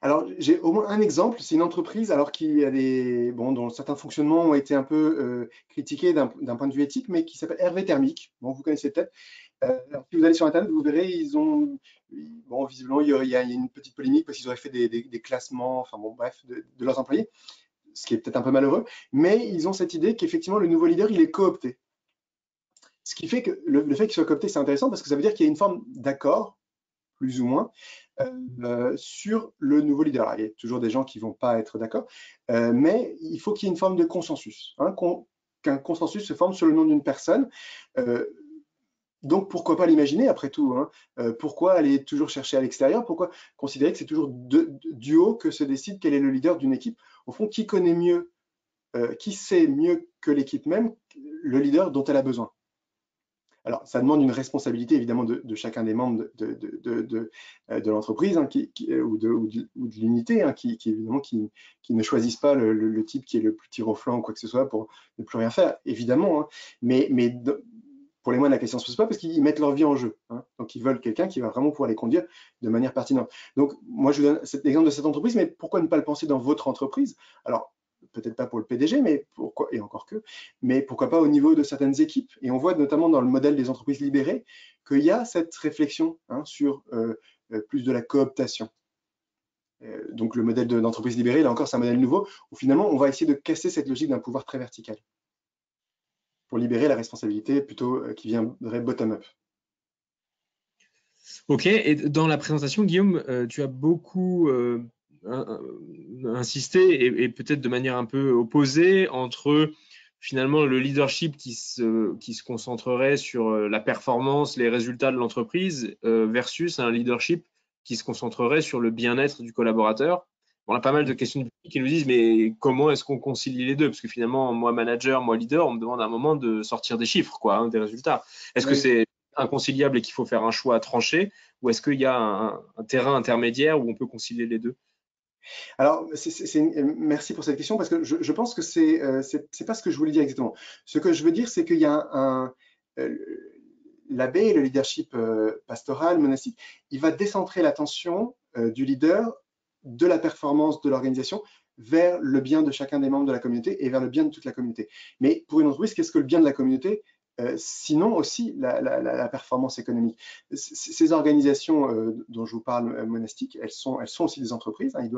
Alors, j'ai au moins un exemple, c'est une entreprise alors qui a dont certains fonctionnements ont été un peu critiqués d'un point de vue éthique, mais qui s'appelle Hervé Thermique. Bon, vous connaissez peut-être. Si vous allez sur Internet, vous verrez, visiblement, il y a une petite polémique parce qu'ils auraient fait des classements, enfin bon, bref, de leurs employés, ce qui est peut-être un peu malheureux, mais ils ont cette idée qu'effectivement, le nouveau leader, il est coopté. Ce qui fait que le fait qu'il soit coopté, c'est intéressant parce que ça veut dire qu'il y a une forme d'accord, plus ou moins, sur le nouveau leader. Alors, il y a toujours des gens qui ne vont pas être d'accord, mais il faut qu'il y ait une forme de consensus, hein, qu'un consensus se forme sur le nom d'une personne. Donc, pourquoi pas l'imaginer après tout, hein, pourquoi aller toujours chercher à l'extérieur? Pourquoi considérer que c'est toujours du haut que se décide quel est le leader d'une équipe? Au fond, qui connaît mieux, qui sait mieux que l'équipe même le leader dont elle a besoin? Alors, ça demande une responsabilité évidemment de chacun des membres de l'entreprise, hein, ou de l'unité, hein, qui évidemment qui ne choisissent pas le type qui est le plus tir au flanc ou quoi que ce soit pour ne plus rien faire, évidemment. Hein, mais pour les moines, la question ne se pose pas parce qu'ils mettent leur vie en jeu. Hein, donc, ils veulent quelqu'un qui va vraiment pouvoir les conduire de manière pertinente. Donc, moi, je vous donne cet exemple de cette entreprise, mais pourquoi ne pas le penser dans votre entreprise? Alors, peut-être pas pour le PDG, mais pourquoi, et encore que, mais pourquoi pas au niveau de certaines équipes. Et on voit notamment dans le modèle des entreprises libérées qu'il y a cette réflexion, hein, sur plus de la cooptation. Donc, le modèle d'entreprise libérée, là encore, c'est un modèle nouveau où finalement, on va essayer de casser cette logique d'un pouvoir très vertical pour libérer la responsabilité plutôt qui viendrait bottom-up. Ok, et dans la présentation, Guillaume, tu as beaucoup insisté et peut-être de manière un peu opposée entre finalement le leadership qui se concentrerait sur la performance, les résultats de l'entreprise versus un leadership qui se concentrerait sur le bien-être du collaborateur. On a pas mal de questions qui nous disent mais comment est-ce qu'on concilie les deux? Parce que finalement, moi manager, moi leader, on me demande à un moment de sortir des chiffres, quoi, hein, des résultats. Est-ce que c'est inconciliable et qu'il faut faire un choix tranché, ou est-ce qu'il y a un terrain intermédiaire où on peut concilier les deux? Alors, merci pour cette question parce que je pense que c'est pas ce que je voulais dire exactement. Ce que je veux dire, c'est qu'il y a l'abbé, le leadership pastoral, monastique, il va décentrer l'attention du leader de la performance de l'organisation vers le bien de chacun des membres de la communauté et vers le bien de toute la communauté. Mais pour une entreprise, qu'est-ce que le bien de la communauté? sinon aussi la performance économique. Ces organisations dont je vous parle monastiques, elles sont aussi des entreprises. Hein,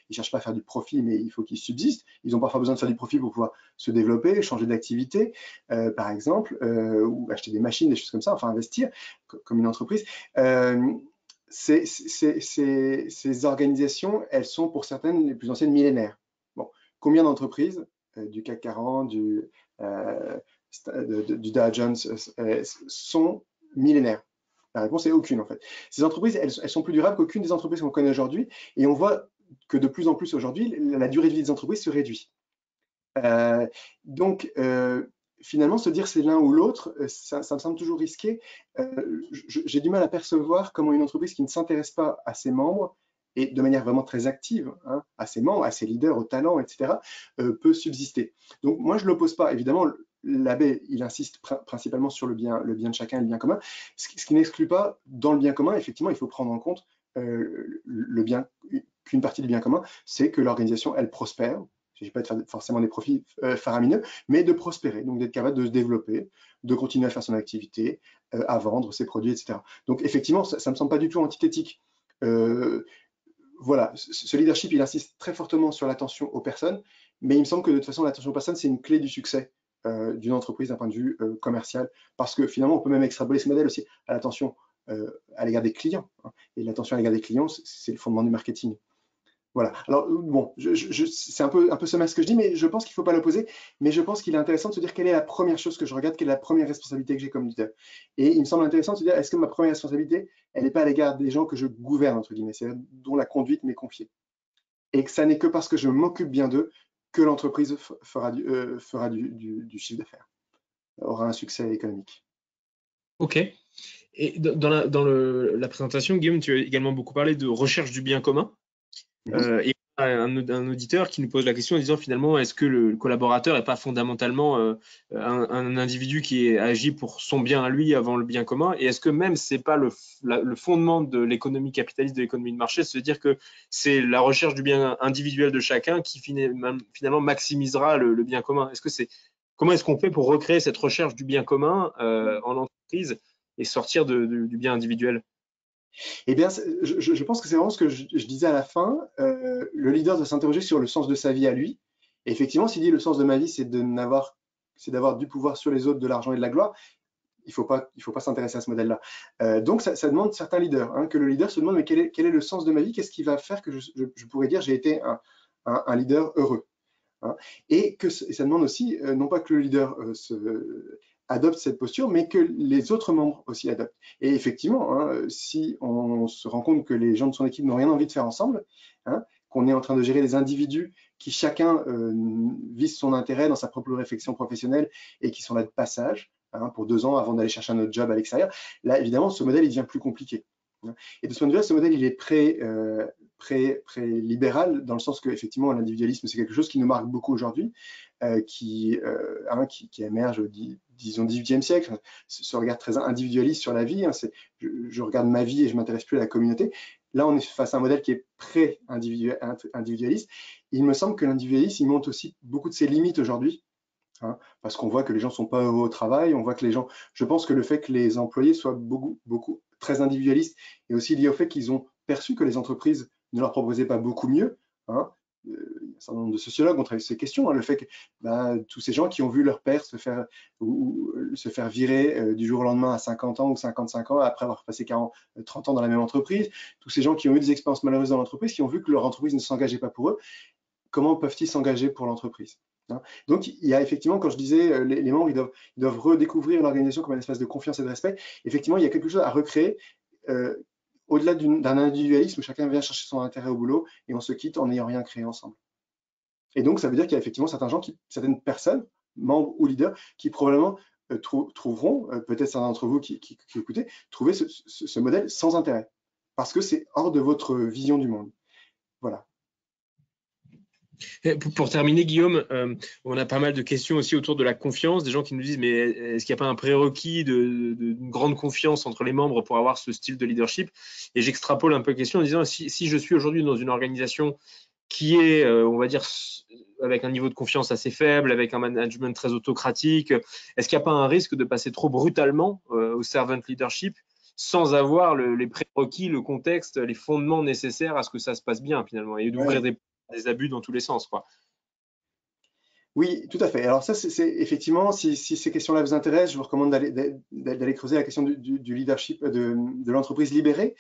ils cherchent pas à faire du profit, mais il faut qu'ils subsistent. Ils ont parfois besoin de faire du profit pour pouvoir se développer, changer d'activité, par exemple, ou acheter des machines, des choses comme ça, enfin investir comme une entreprise. Ces organisations, elles sont pour certaines les plus anciennes millénaires. Bon, combien d'entreprises du CAC 40, du Dow Jones sont millénaires? La réponse est aucune en fait. Ces entreprises, elles sont plus durables qu'aucune des entreprises qu'on connaît aujourd'hui, et on voit que de plus en plus aujourd'hui, la durée de vie des entreprises se réduit. Donc, finalement, se dire c'est l'un ou l'autre, ça me semble toujours risqué. J'ai du mal à percevoir comment une entreprise qui ne s'intéresse pas à ses membres et de manière vraiment très active, hein, à ses membres, à ses leaders, aux talents, etc., peut subsister. Donc moi, je ne l'oppose pas. Évidemment, l'abbé, il insiste principalement sur le bien de chacun et le bien commun, ce qui n'exclut pas, dans le bien commun, effectivement, il faut prendre en compte qu'une partie du bien commun, c'est que l'organisation, elle prospère. Il ne s'agit pas de faire forcément des profits faramineux, mais de prospérer, donc d'être capable de se développer, de continuer à faire son activité, à vendre ses produits, etc. Donc effectivement, ça ne me semble pas du tout antithétique. Voilà, ce leadership, il insiste très fortement sur l'attention aux personnes, mais il me semble que de toute façon, l'attention aux personnes, c'est une clé du succès d'une entreprise d'un point de vue commercial, parce que finalement, on peut même extrapoler ce modèle aussi à l'attention à l'égard des clients. Hein, et l'attention à l'égard des clients, c'est le fondement du marketing. Voilà. Alors, bon, c'est un peu sommaire ce que je dis, mais je pense qu'il ne faut pas l'opposer. Mais je pense qu'il est intéressant de se dire quelle est la première chose que je regarde, quelle est la première responsabilité que j'ai comme leader. Et il me semble intéressant de se dire, est-ce que ma première responsabilité, elle n'est pas à l'égard des gens que je gouverne, entre guillemets, c'est-à-dire dont la conduite m'est confiée. Et que ça n'est que parce que je m'occupe bien d'eux que l'entreprise fera du chiffre d'affaires, aura un succès économique. Ok. Et dans la présentation, Guillaume, tu as également beaucoup parlé de recherche du bien commun. Et un auditeur qui nous pose la question en disant finalement, est-ce que le collaborateur n'est pas fondamentalement un individu qui agit pour son bien à lui avant le bien commun? Et est-ce que même c'est pas le fondement de l'économie capitaliste, de l'économie de marché, se dire que c'est la recherche du bien individuel de chacun qui finalement maximisera le bien commun? Comment est-ce qu'on fait pour recréer cette recherche du bien commun en entreprise et sortir du bien individuel? Eh bien, je pense que c'est vraiment ce que je disais à la fin. Le leader doit s'interroger sur le sens de sa vie à lui. Et effectivement, s'il dit le sens de ma vie, c'est d'avoir du pouvoir sur les autres, de l'argent et de la gloire, il faut pas s'intéresser à ce modèle-là. Donc, ça demande certains leaders, hein, que le leader se demande mais quel est le sens de ma vie? Qu'est-ce qui va faire que je pourrais dire j'ai été un leader heureux, hein, et ça demande aussi, non pas que le leader adopte cette posture, mais que les autres membres aussi adoptent. Et effectivement, hein, si on se rend compte que les gens de son équipe n'ont rien envie de faire ensemble, hein, qu'on est en train de gérer des individus qui chacun vise son intérêt dans sa propre réflexion professionnelle et qui sont là de passage, hein, pour 2 ans avant d'aller chercher un autre job à l'extérieur, là évidemment ce modèle il devient plus compliqué. Et de ce point de vue-là, ce modèle il est pré-libéral, dans le sens que effectivement l'individualisme c'est quelque chose qui nous marque beaucoup aujourd'hui, qui émerge disons 18e siècle, ce regard très individualiste sur la vie, hein, je regarde ma vie et je m'intéresse plus à la communauté. Là, on est face à un modèle qui est pré-individualiste. Il me semble que l'individualisme, il montre aussi beaucoup de ses limites aujourd'hui, hein, parce qu'on voit que les gens ne sont pas heureux au travail, on voit que je pense que le fait que les employés soient beaucoup très individualistes est aussi lié au fait qu'ils ont perçu que les entreprises ne leur proposaient pas beaucoup mieux, hein. Il y a un certain nombre de sociologues ont travaillé sur ces questions, hein, le fait que tous ces gens qui ont vu leur père se faire virer du jour au lendemain à 50 ans ou 55 ans après avoir passé 30 ans dans la même entreprise, tous ces gens qui ont eu des expériences malheureuses dans l'entreprise, qui ont vu que leur entreprise ne s'engageait pas pour eux, comment peuvent-ils s'engager pour l'entreprise, hein? Donc, il y a effectivement, quand je disais, les membres, ils doivent redécouvrir l'organisation comme un espace de confiance et de respect. Effectivement, il y a quelque chose à recréer, au-delà d'un individualisme où chacun vient chercher son intérêt au boulot et on se quitte en n'ayant rien créé ensemble. Et donc, ça veut dire qu'il y a effectivement certaines personnes, membres ou leaders, qui probablement trouveront, peut-être certains d'entre vous qui écoutez, trouver ce modèle sans intérêt, parce que c'est hors de votre vision du monde. Voilà. Pour terminer, Guillaume, on a pas mal de questions aussi autour de la confiance, des gens qui nous disent mais est-ce qu'il n'y a pas un prérequis d'une grande confiance entre les membres pour avoir ce style de leadership? Et j'extrapole un peu la question en disant si je suis aujourd'hui dans une organisation qui est, on va dire, avec un niveau de confiance assez faible, avec un management très autocratique? Est-ce qu'il n'y a pas un risque de passer trop brutalement au servant leadership sans avoir les prérequis, le contexte, les fondements nécessaires à ce que ça se passe bien finalement, et d'ouvrir des abus dans tous les sens, quoi? Oui, tout à fait. Alors ça, c'est effectivement, si ces questions-là vous intéressent, je vous recommande d'aller creuser la question du leadership de l'entreprise libérée,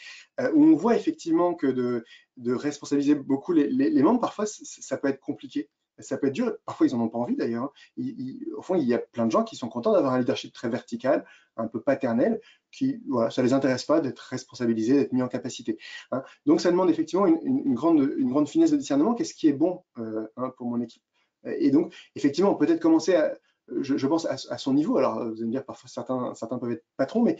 où on voit effectivement que de responsabiliser beaucoup les membres, parfois, ça peut être compliqué. Ça peut être dur. Parfois, ils n'en ont pas envie d'ailleurs. Au fond, il y a plein de gens qui sont contents d'avoir un leadership très vertical, un peu paternel, qui, voilà, ça les intéresse pas d'être responsabilisés, d'être mis en capacité. Hein. Donc, ça demande effectivement une grande finesse de discernement. Qu'est-ce qui est bon pour mon équipe? Et donc, effectivement, peut-être commencer je pense, à son niveau. Alors, vous allez me dire, parfois, certains peuvent être patrons, mais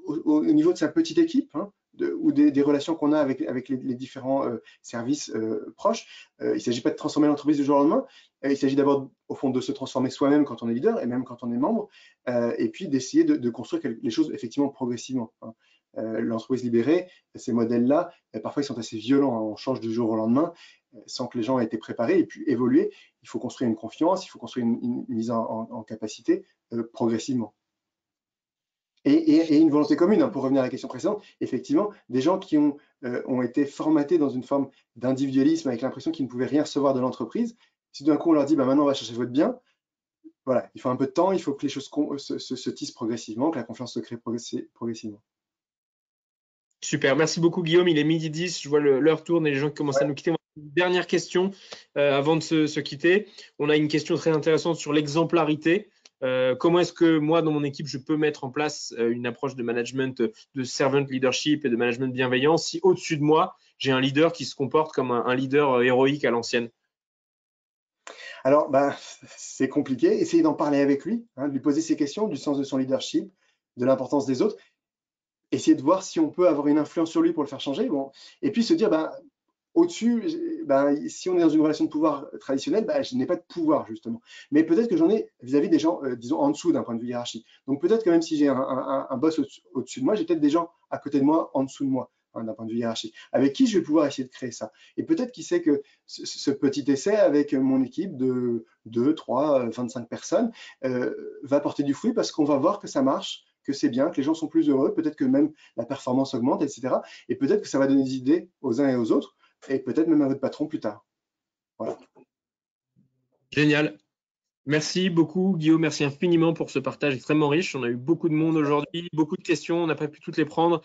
au niveau de sa petite équipe, hein, ou des relations qu'on a avec les différents services proches. Il ne s'agit pas de transformer l'entreprise du jour au lendemain. Il s'agit d'abord, au fond, de se transformer soi-même quand on est leader et même quand on est membre, et puis d'essayer de construire les choses effectivement progressivement. Hein. L'entreprise libérée, ces modèles-là, parfois, ils sont assez violents. Hein. On change du jour au lendemain sans que les gens aient été préparés et puis évoluer. Il faut construire une confiance, il faut construire une mise en capacité progressivement. Et une volonté commune, hein, pour revenir à la question précédente, effectivement, des gens qui ont été formatés dans une forme d'individualisme avec l'impression qu'ils ne pouvaient rien recevoir de l'entreprise, si d'un coup on leur dit bah, maintenant on va chercher votre bien, voilà, il faut un peu de temps, il faut que les choses se tissent progressivement, que la confiance se crée progressivement. Super, merci beaucoup Guillaume, il est 12h10, je vois l'heure tourne et les gens qui commencent à nous quitter. Une dernière question avant de se quitter. On a une question très intéressante sur l'exemplarité. Comment est-ce que moi, dans mon équipe, je peux mettre en place une approche de management, de servant leadership et de management bienveillant si au-dessus de moi, j'ai un leader qui se comporte comme un leader héroïque à l'ancienne? Alors, c'est compliqué. Essayez d'en parler avec lui, hein, de lui poser ces questions du sens de son leadership, de l'importance des autres. Essayer de voir si on peut avoir une influence sur lui pour le faire changer. Bon. Et puis se dire, au-dessus, si on est dans une relation de pouvoir traditionnelle, je n'ai pas de pouvoir, justement. Mais peut-être que j'en ai vis-à-vis des gens, disons, en dessous d'un point de vue hiérarchique. Donc peut-être que même si j'ai un boss au-dessus de moi, j'ai peut-être des gens à côté de moi, en dessous de moi, hein, d'un point de vue hiérarchique, avec qui je vais pouvoir essayer de créer ça. Et peut-être qui sait que ce petit essai avec mon équipe de 2, 3, 25 personnes va porter du fruit parce qu'on va voir que ça marche, que c'est bien, que les gens sont plus heureux, peut-être que même la performance augmente, etc. Et peut-être que ça va donner des idées aux uns et aux autres, et peut-être même à votre patron plus tard. Voilà. Génial. Merci beaucoup Guillaume, merci infiniment pour ce partage extrêmement riche. On a eu beaucoup de monde aujourd'hui, beaucoup de questions, on n'a pas pu toutes les prendre.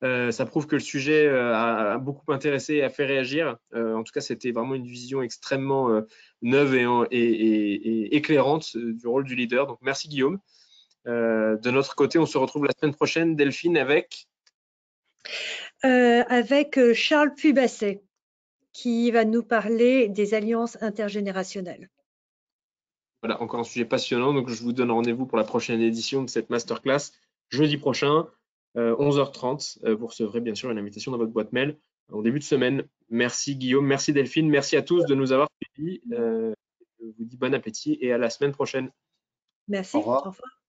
Ça prouve que le sujet a beaucoup intéressé et a fait réagir. En tout cas, c'était vraiment une vision extrêmement neuve et éclairante du rôle du leader. Donc, merci Guillaume. De notre côté, on se retrouve la semaine prochaine, Delphine, avec Charles Pubasset, qui va nous parler des alliances intergénérationnelles. Voilà, encore un sujet passionnant. Donc, je vous donne rendez-vous pour la prochaine édition de cette masterclass jeudi prochain, 11h30. Vous recevrez bien sûr une invitation dans votre boîte mail en début de semaine. Merci Guillaume, merci Delphine, merci à tous de nous avoir suivis. Je vous dis bon appétit et à la semaine prochaine. Merci. Au revoir. Au revoir.